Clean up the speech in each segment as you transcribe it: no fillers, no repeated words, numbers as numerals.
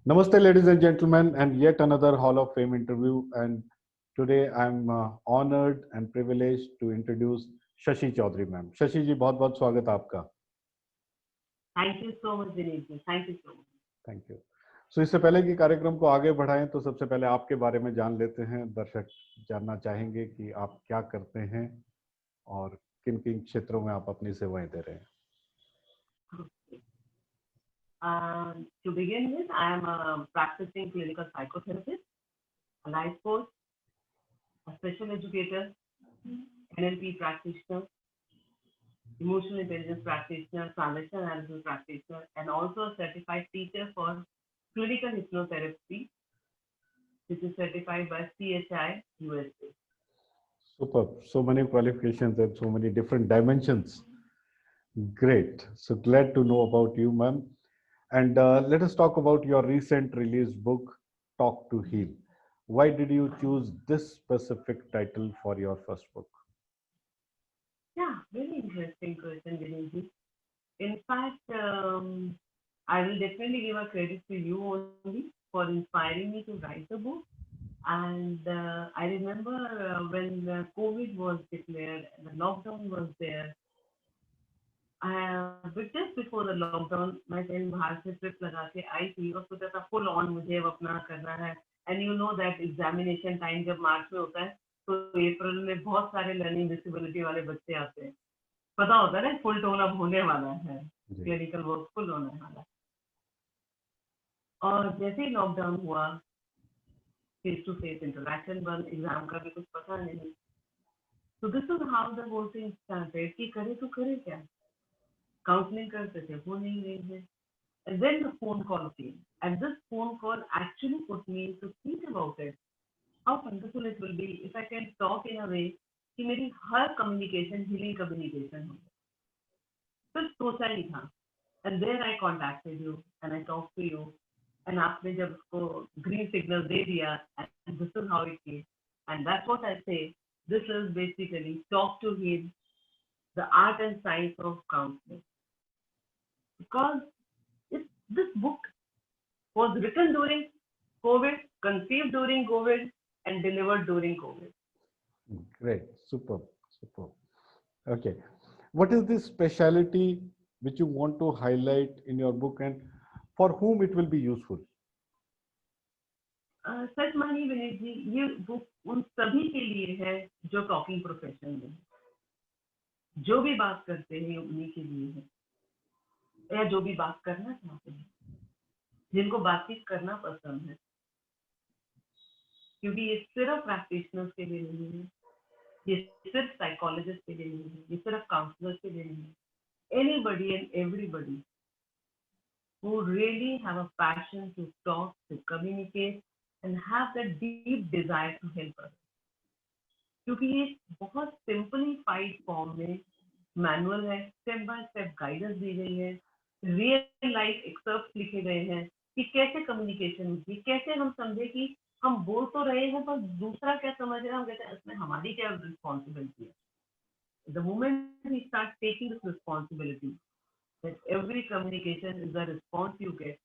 Namaste, ladies and gentlemen, and yet another Hall of Fame interview. And today I'm honored and privileged to introduce Shashi Chaudhary, ma'am. Shashi जी, बहुत बहुत स्वागत है आपका. Thank you so much, Dinesh ji. Thank you so much. Thank you. So इससे पहले कि कार्यक्रम को आगे बढ़ाएं तो सबसे पहले आपके बारे में जान लेते हैं. दर्शक जानना चाहेंगे कि आप क्या करते हैं और किन किन क्षेत्रों में आप अपनी सेवाएं दे रहे हैं. Okay. To begin with, I am a practicing clinical psychotherapist, a life coach, a special educator, NLP practitioner, emotional intelligence practitioner, transaction analysis practitioner, and also a certified teacher for clinical hypnotherapy, which is certified by CHI USA. Superb. So many qualifications and so many different dimensions. Great. So glad to know about you, ma'am. And let us talk about your recent released book, Talk to Heal. Why did you choose this specific title for your first book? Yeah, very interesting question, Dinesh ji. In fact, I will definitely give a credit to you only for inspiring me to write the book. And I remember when COVID was declared, the lockdown was there. But just before the lockdown, मैं कहीं बाहर से trip लगा के आई थी और सोचा था फुल ऑन मुझे अब अपना करना है. And you know that examination time जब मार्च में होता है तो अप्रैल में बहुत सारे लर्निंग डिसेबिलिटी वाले बच्चे आते हैं. पता होता है ना फुल टोन अब होने वाला है, क्लिनिकल वर्क फुल होने वाला है. और जैसे ही लॉकडाउन हुआ, फेस टू फेस इंटरेक्शन बंद, एग्जाम का भी कुछ पता नहीं. तो this is how the whole thing started कि करे तो करे क्या. काउंसलिंग करते थे, वो नहीं गई है. And then the phone call came. And this phone call actually put me to think about it. How wonderful it will be if I can talk in a way कि मेरी हर कम्युनिकेशन हीलिंग कम्युनिकेशन हो. सिर्फ सोचा ही था. And there I contacted you and I talked to you. And आपने जब उसको green signal दे दिया, and this is how it came. And that's what I say. This is basically talk to heal, the art and science of counseling. Because this book was written during COVID, conceived during COVID, and delivered during COVID. Great. Superb. Superb. Okay. What is the specialty which you want to highlight in your book and for whom it will be useful? सच मानिए विनीत जी, ये book उन सभी के लिए है जो talking profession में, जो भी बात करते हैं उन्हीं के लिए है, या जो भी बात करना चाहते हैं, जिनको बातचीत करना पसंद है. क्योंकि ये सिर्फ प्रैक्टिशनर्स के लिए नहीं है, ये सिर्फ साइकोलॉजिस्ट के लिए नहीं है, ये सिर्फ काउंसलर्स के लिए नहीं है. Anybody and everybody who really have a passion to talk, to communicate, and have that deep desire to help others. क्योंकि ये बहुत सिंपलीफाइड फॉर्म में मैनुअल है, स्टेप बाय स्टेप गाइडेंस दी गई है, रियल लाइफ एक्सर्प्ट लिखे गए हैं कि कैसे कम्युनिकेशन होगी, कैसे हम समझे कि हम बोल तो रहे हैं पर दूसरा क्या समझ रहा है, हम कहते हैं इसमें हमारी क्या रिस्पॉन्सिबिलिटी है. The moment we start taking this responsibility, that every communication is a response you get.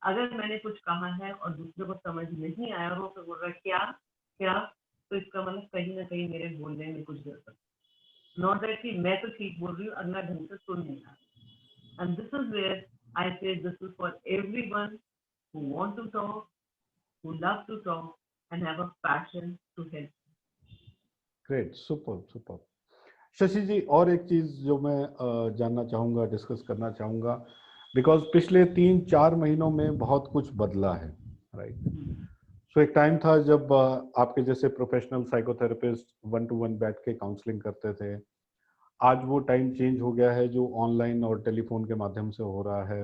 अगर मैंने कुछ कहा है और दूसरे को समझ नहीं आया और वो बोल रहा है क्या क्या, तो इसका मतलब कहीं ना कहीं मेरे बोलने में कुछ गड़बड़. नॉट दैट कि मैं तो ठीक बोल रही हूँ, अगला ढंग से सुन नहीं रहा. And this is where I say this is for everyone who want to talk, who love to talk, and have a passion to help. Great. Superb. Superb. Shashi ji, और एक चीज जो मैं जानना चाहूंगा, डिस्कस करना चाहूंगा, बिकॉज पिछले 3-4 महीनों में बहुत कुछ बदला है, राइट. सो एक टाइम था जब आपके जैसे प्रोफेशनल साइकोथेरेपिस्ट 1-to-1 बैठ के काउंसलिंग करते थे. आज वो टाइम चेंज हो गया है, जो ऑनलाइन और टेलीफोन के माध्यम से हो रहा है,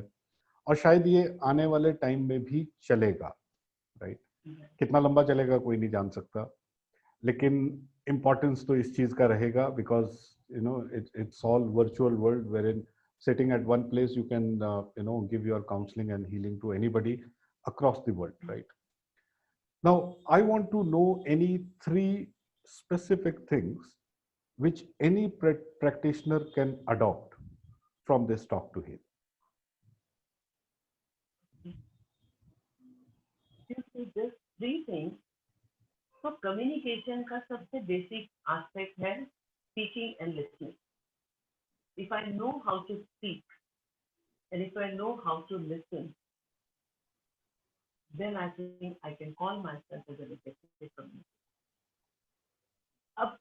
और शायद ये आने वाले टाइम में भी चलेगा, राइट. कितना लंबा चलेगा कोई नहीं जान सकता, लेकिन इम्पोर्टेंस तो इस चीज का रहेगा, because you know it's all virtual world where in sitting at one place you can give your counselling and healing to anybody across the world, right. Now I want to know any 3 specific things which any practitioner can adopt from this talk to heal. So just three things. तो communication का सबसे basic aspect है speaking and listening. If I know how to speak and if I know how to listen, then I think I can call myself as an effective communicator. अब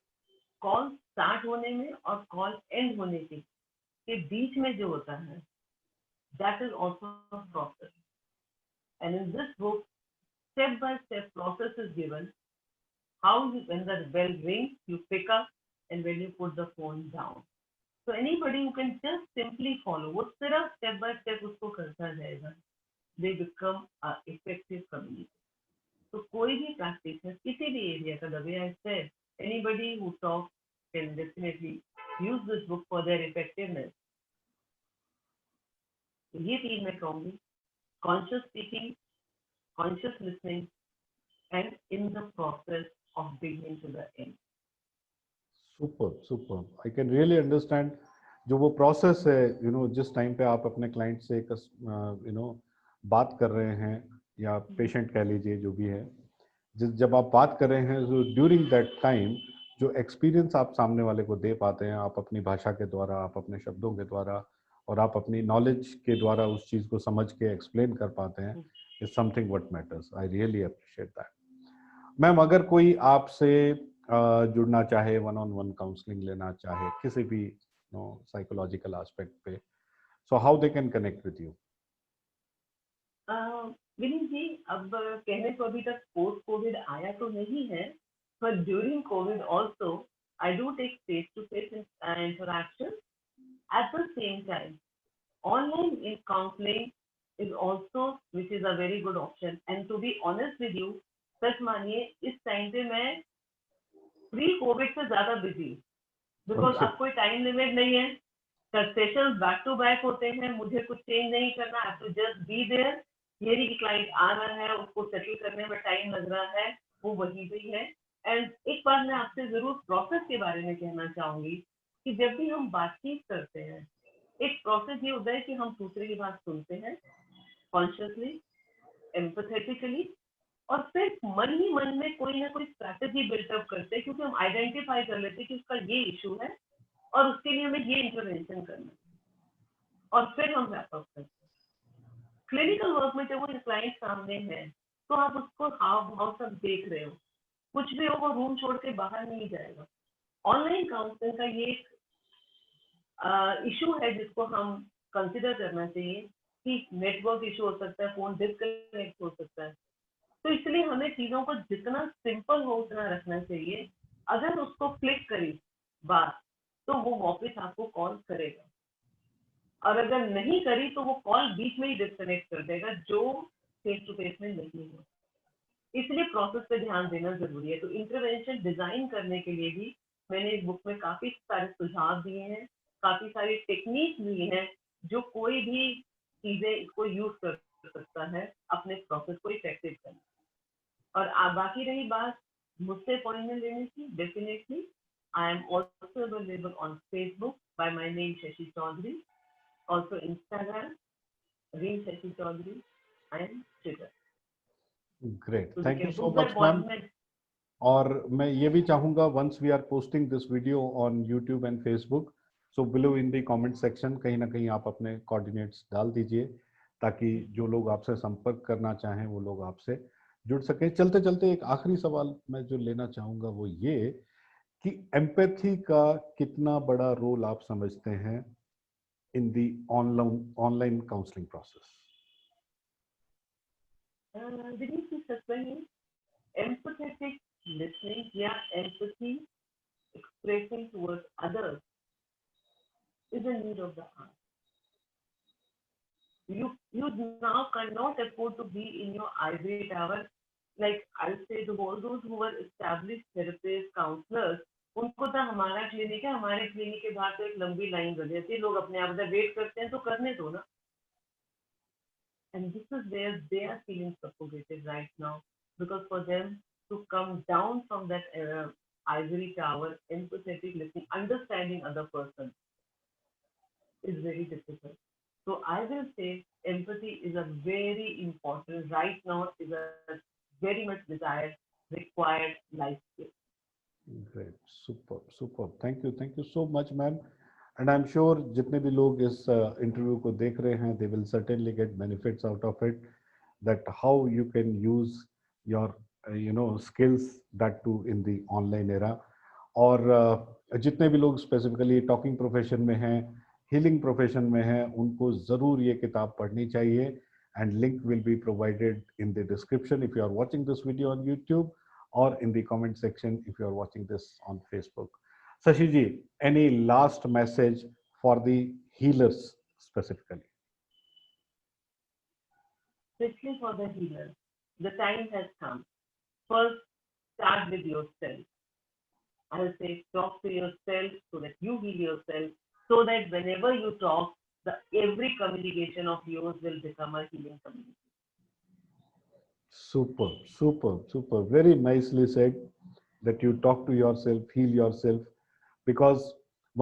call start होने में और call and होने के बीच में जो होता है, that is also a process. And in this book, step by step process is given. How you, when the bell rings, you pick up, and when you put the phone down. So anybody who can just simply follow, वो सिर्फ step by step उसको करता जाएगा, they become a effective communicator. तो कोई भी practitioner किसी भी एरिया का, the way I said, anybody who talks can definitely use this book for their effectiveness. ये तीन मैं कहूँगी: conscious speaking, conscious listening, and in the process of beginning to the end. Super super, I can really understand जो वो process है, जिस time पे आप अपने क्लाइंट से बात कर रहे हैं, या पेशेंट कह लीजिए, जो भी है, जब आप बात कर रहे हैं, तो ड्यूरिंग दैट टाइम जो एक्सपीरियंस आप सामने वाले को दे पाते हैं, आप अपनी भाषा के द्वारा, आप अपने शब्दों के द्वारा, और आप अपनी नॉलेज के द्वारा उस चीज़ को समझ के एक्सप्लेन कर पाते हैं, is something what matters. I really appreciate that. Ma'am, अगर कोई आपसे जुड़ना चाहे, वन ऑन वन काउंसलिंग लेना चाहे किसी भी साइकोलॉजिकल एस्पेक्ट पे, so how they can connect with you? Vineet ji, अब कहने को अभी तक पोस्ट कोविड आया तो नहीं है, पर during Covid also I do take face to face interaction. At the same time online in counselling is also, which is a very good option. And to be honest with you, सच मानिए इस time पे मैं pre Covid से ज्यादा busy, because अब कोई time limit नहीं है, सेशंस बैक टू बैक होते हैं, मुझे कुछ चेंज नहीं करना, आई टू जस्ट बी देयर. ये नहीं कि क्लाइंट आ रहा है, उसको सेटल करने में टाइम लग रहा है, वो वहीं पे है. एंड एक बार मैं आपसे जरूर प्रोसेस के बारे में कहना चाहूंगी कि जब भी हम बातचीत करते हैं, एक प्रोसेस ये होता है कि हम दूसरे की बात सुनते हैं कॉन्शियसली, एम्पैथेटिकली, और फिर मन ही मन में कोई ना कोई स्ट्रैटेजी बिल्टअप करते हैं, क्योंकि हम आइडेंटिफाई कर लेते हैं कि उसका ये इशू है और उसके लिए हमें ये इंटरवेंशन करना है, और फिर हम रैप अप करते हैं. क्लिनिकल वर्क में जब वो क्लाइंट सामने है, तो आप उसको हाव भाव सब देख रहे हो, कुछ भी हो वो रूम छोड़ के बाहर नहीं जाएगा. ऑनलाइन काउंसलिंग का ये एक इशू है जिसको हम कंसिडर करना चाहिए कि नेटवर्क इशू हो सकता है, फोन डिस्कनेक्ट हो सकता है. तो इसलिए हमें चीजों को जितना सिंपल हो उतना रखना चाहिए. अगर उसको क्लिक करी बात, तो वो वापस आपको कॉल करेगा, और अगर नहीं करी तो वो कॉल बीच में ही डिस्कनेक्ट कर देगा, जो फेस टू फेस में नहीं हो. इसलिए प्रोसेस पे ध्यान देना जरूरी है. तो इंटरवेंशन डिजाइन करने के लिए भी मैंने इस बुक में काफी सारे सुझाव दिए हैं, काफी सारी टेक्निक दी हैं, जो कोई भी चीजें इसको यूज कर सकता है अपने प्रोसेस को इफेक्टिव करने. और बाकी रही बात मुझसे अपॉइंटमेंट लेने की, definitely I am also available on Facebook by my name Shashi Chaudhary, also Instagram ream Shashi Chaudhary and Twitter. Great, thank you so much ma'am. और मैं ये भी चाहूंगा, once we are posting this video on YouTube and Facebook, so below in the comment section कहीं ना कहीं आप अपने कोऑर्डिनेट्स डाल दीजिए, ताकि जो लोग आपसे संपर्क करना चाहें वो लोग आपसे जुड़ सके. चलते चलते एक आखिरी सवाल मैं जो लेना चाहूंगा वो ये कि एम्पैथी का कितना बड़ा रोल आप समझते हैं इन दी ऑनलाइन काउंसलिंग प्रोसेस? विनीत जी, सच में empathetic listening या empathy expressing towards others is a need of the hour. You now cannot afford to be in your ivory tower. Like I'll say, all those who were established therapists, counselors, उनको तो हमारा clinic है, हमारे clinic के बाहर तो एक लंबी लाइन बन जाती है, लोग अपने आप वेट करते हैं, तो करने दो ना. And this is where they are feeling suffocated right now, because for them to come down from that ivory tower, empathetic listening, understanding other person is very difficult. So I will say empathy is a very important, right now is a desired, required life skills. Great, superb. Thank you so much, ma'am. And I'm sure जितने भी लोग इस interview को देख रहे हैं, they will certainly get benefits out of it. That how you can use your skills, that too in the online era. और जितने भी लोग स्पेसिफिकली टॉकिंग प्रोफेशन में हैं, हीलिंग प्रोफेशन में हैं, उनको ज़रूर ये किताब पढ़नी चाहिए. And link will be provided in the description if you are watching this video on YouTube, or in the comment section if you are watching this on Facebook. Shashi ji, any last message for the healers specifically? Especially for the healers, the time has come. First, start with yourself. I will say, talk to yourself so that you heal yourself, so that whenever you talk, every communication of yours will become a healing communication. Super. Very nicely said, that you talk to yourself, heal yourself, because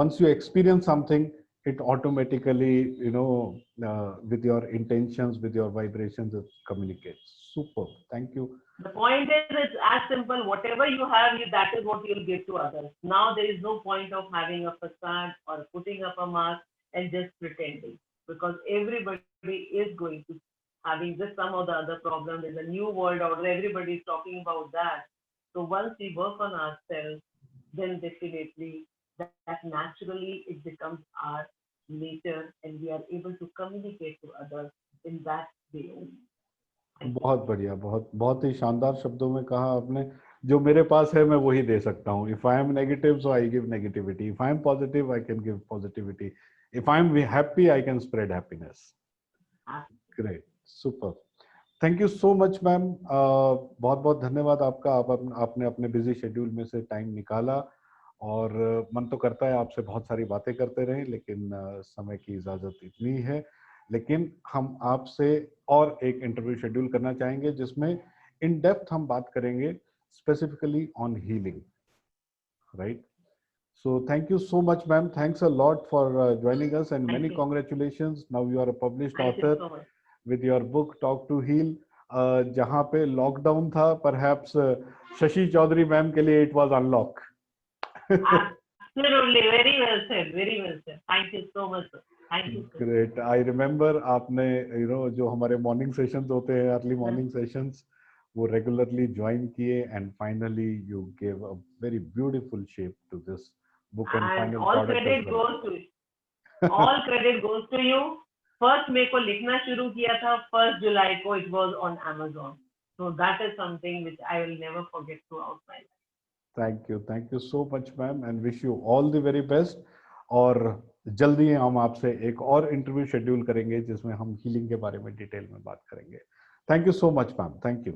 once you experience something, it automatically, with your intentions, with your vibrations, it communicates. Super. Thank you. The point is, it's as simple. Whatever you have, that is what you'll give to others. Now there is no point of having a facade or putting up a mask and just pretending, because everybody is going to having just some or the other problem. There's a new world order. Everybody is talking about that. So once we work on ourselves, then definitely that naturally it becomes our nature, and we are able to communicate to others in that way only. बहुत बढ़िया, बहुत ही शानदार शब्दों में कहा आपने. जो मेरे पास है मैं वही दे सकता हूँ. If I am negative, so I give negativity. If I am positive, I can give positivity. If I am happy, I can spread happiness. Great, super. Thank you so much ma'am. बहुत बहुत धन्यवाद आपका. आपने अपने busy schedule में से time निकाला, और मन तो करता है आपसे बहुत सारी बातें करते रहें, लेकिन समय की इजाजत इतनी है. लेकिन हम आपसे और एक इंटरव्यू शेड्यूल करना चाहेंगे जिसमें इन डेप्थ हम बात करेंगे specifically on healing, right? So thank you so much, ma'am. Thanks a lot for joining us, and many congratulations. Now you are a published author with your book Talk to Heal. जहाँ पे lockdown था, perhaps Shashi Chaudhary ma'am के लिए it was unlock. Absolutely, very well said. Thank you so much, sir. Thank you. Great. I remember आपने जो हमारे morning sessions होते हैं, अर्ली मॉर्निंग सेशंस, वो रेगुलरली ज्वाइन किए, and finally you gave a very beautiful shape to this book and final all product credit as well. goes to you. All credit goes to you. First मेरे को लिखना शुरू किया था 1 जुलाई को. It was on Amazon. So that is something which I will never forget throughout my life. Thank you so much, ma'am, and wish you all the very best. और जल्दी हम आपसे एक और इंटरव्यू शेड्यूल करेंगे जिसमें हम हीलिंग के बारे में डिटेल में बात करेंगे. Thank you so much, ma'am. Thank you.